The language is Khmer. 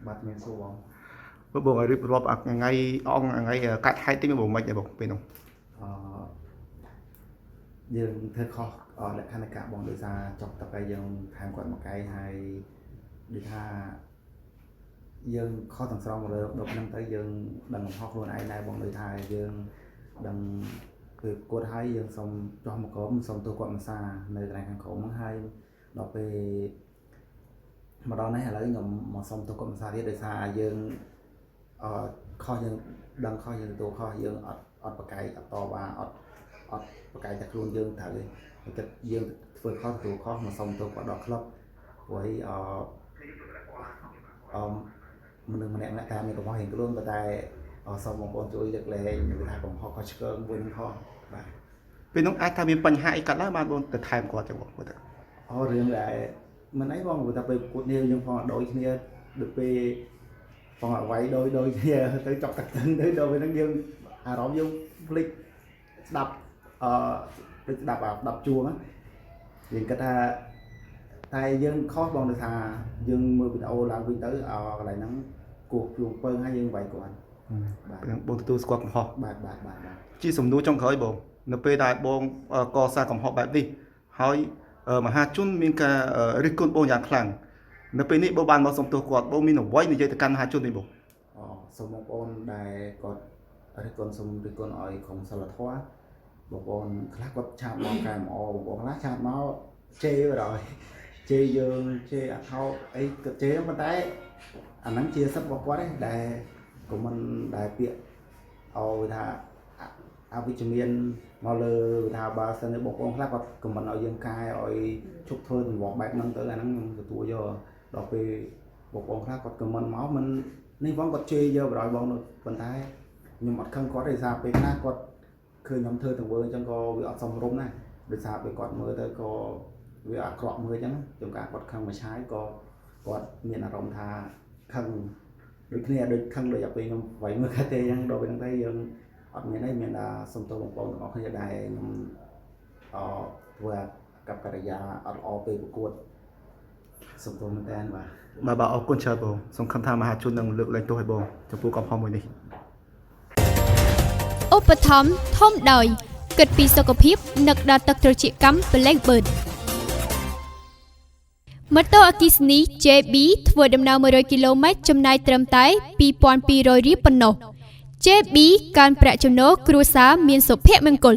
បាទមានសួរបង បងរៀបរាប់ថ្ងៃថ្ងៃកាត់ហេតុតិចបងមិនទេបងពេលនោះ យើងធ្វើខុសលក្ខណៈបងដោយសារចប់តែយើងថែមគាត់មកកាយហើយដូចថាយើងខុសទាំងស្រុងលើដល់ហ្នឹងទៅយើងដឹងកំហុសខ្លួនឯងដែរបងដូចថាយើងដឹងគឺគាត់ហើយយើងសុំចោះមកក្រុមសុំទោសគាត់មួយសានៅកន្លែងខាងក្រុមហ្នឹងហើយដល់ពេលមកដល់នេះឥឡូវខ្ញុំមកសុំទោសគាត់មួយសាទៀតដោយសារយើងខុសយើងដឹងខុសយើងទទួលខុសយើងអត់ប្រកែកអត់តវ៉ាអត់ប្រកែកតែខ្លួនយើងត្រូវទេគិតយើងធ្វើខុសទទួលខុសមកសុំទោសគាត់ដល់ក្លឹបព្រោះមនុស្សម្នាក់តែមានកំហុសរៀងខ្លួនតែសូមបងប្អូនជួយលើកលែងថាកំហុសខុសឆ្គងមួយនឹងខុសបាទពេលនោះអាចថាមានបញ្ហាអីកាត់ឡើងបានបងទៅថែមគាត់ចឹងបងទៅរឿងដែលមិនអីបងតែពេលពួកនេះយើងផងដូចគ្នាដូចពេលផងអវ័យដូចគ្នាទៅចប់ទឹកទៅដល់ពេលហ្នឹងយើងអារម្មណ៍យើងភ្លេចស្ដាប់ដូចស្ដាប់ជួងយើងគិតថាតែយើងខុសបងដូចថាយើងមើលវីដេអូឡើងវិញទៅកន្លែងហ្នឹងគោះជួងពើហើយយើងវាយគាត់បាទបងទទួលស្គាល់កំហុសបាទជាសំណួរចុងក្រោយបងនៅពេលដែលបងកសាងកំហុសបែបនេះហើយមហាជនមានការរិះគន់បងយ៉ាងខ្លាំងនៅពេលនេះបងបានមកសុំទោសគាត់បងមានអ្វីនិយាយទៅកាន់មហាជននេះបងសូមបងប្អូនដែលគាត់រិះគន់សូមរិះគន់ឲ្យក្រុមសិលធម៌បងប្អូនខ្លះគាត់ឆាតមកកែមអបងប្អូនខ្លះឆាតមកជេរrồiជេរយើងជេរអាថោអីគាត់ជេរប៉ុន្តែអាហ្នឹងជាសិទ្ធិរបស់គាត់ទេដែលក៏មិនដែលពាក្យឲ្យថាអវិជ្ជមានមកលើថាបើសិនជាបងប្អូនខ្លះគាត់ខមមិនឲ្យយើងកែឲ្យជប់ធ្វើទម្លាប់បែបហ្នឹងទៅអាហ្នឹងខ្ញុំទទួលយកដល់ពេលបងប្អូនខ្លះគាត់ខមមិនមកមិននេះបងគាត់ជេរយកបរយបងប៉ុន្តែខ្ញុំអត់ខឹងគាត់ទេសារពេលខ្លះគាត់ឃើញខ្ញុំធ្វើទាំងវើអញ្ចឹងក៏វាអត់សមរម្យដែរដោយសារពេលគាត់មើលទៅក៏វាអាក្រក់មើលអញ្ចឹងចំការគាត់ខឹងមួយឆាយក៏គាត់មានអារម្មណ៍ថាខឹងដូចគ្នាដូចខឹងដូចអាពេលខ្ញុំវាយមើលកាទេអញ្ចឹងដល់ពេលហ្នឹងទៅយើងអត់មានអីមានតែសុំទោសបងប្អូនទាំងអស់គ្នាដែរខ្ញុំធ្វើកັບកិរិយាអត់ល្អពេលប្រកួតសុំទោសមែនតើបាទអរគុណច្រើនបងសង្ឃឹមថាមហាជននឹងលើកលែងទោសឲ្យបងចំពោះកំហុសមួយនេះឧបត្ថម្ភធំដោយគិតពីសុខភាពនឹកដល់ទឹកត្រចៀកកម្មប្លេកបឺតម៉ូតូអគ្គិសនី JB ធ្វើដំណើរ100គីឡូម៉ែត្រចំណាយត្រឹមតែ 2200 រៀលប៉ុណ្ណោះ JB កើនប្រាក់ចំណូលគ្រួសារមានសុភមង្គល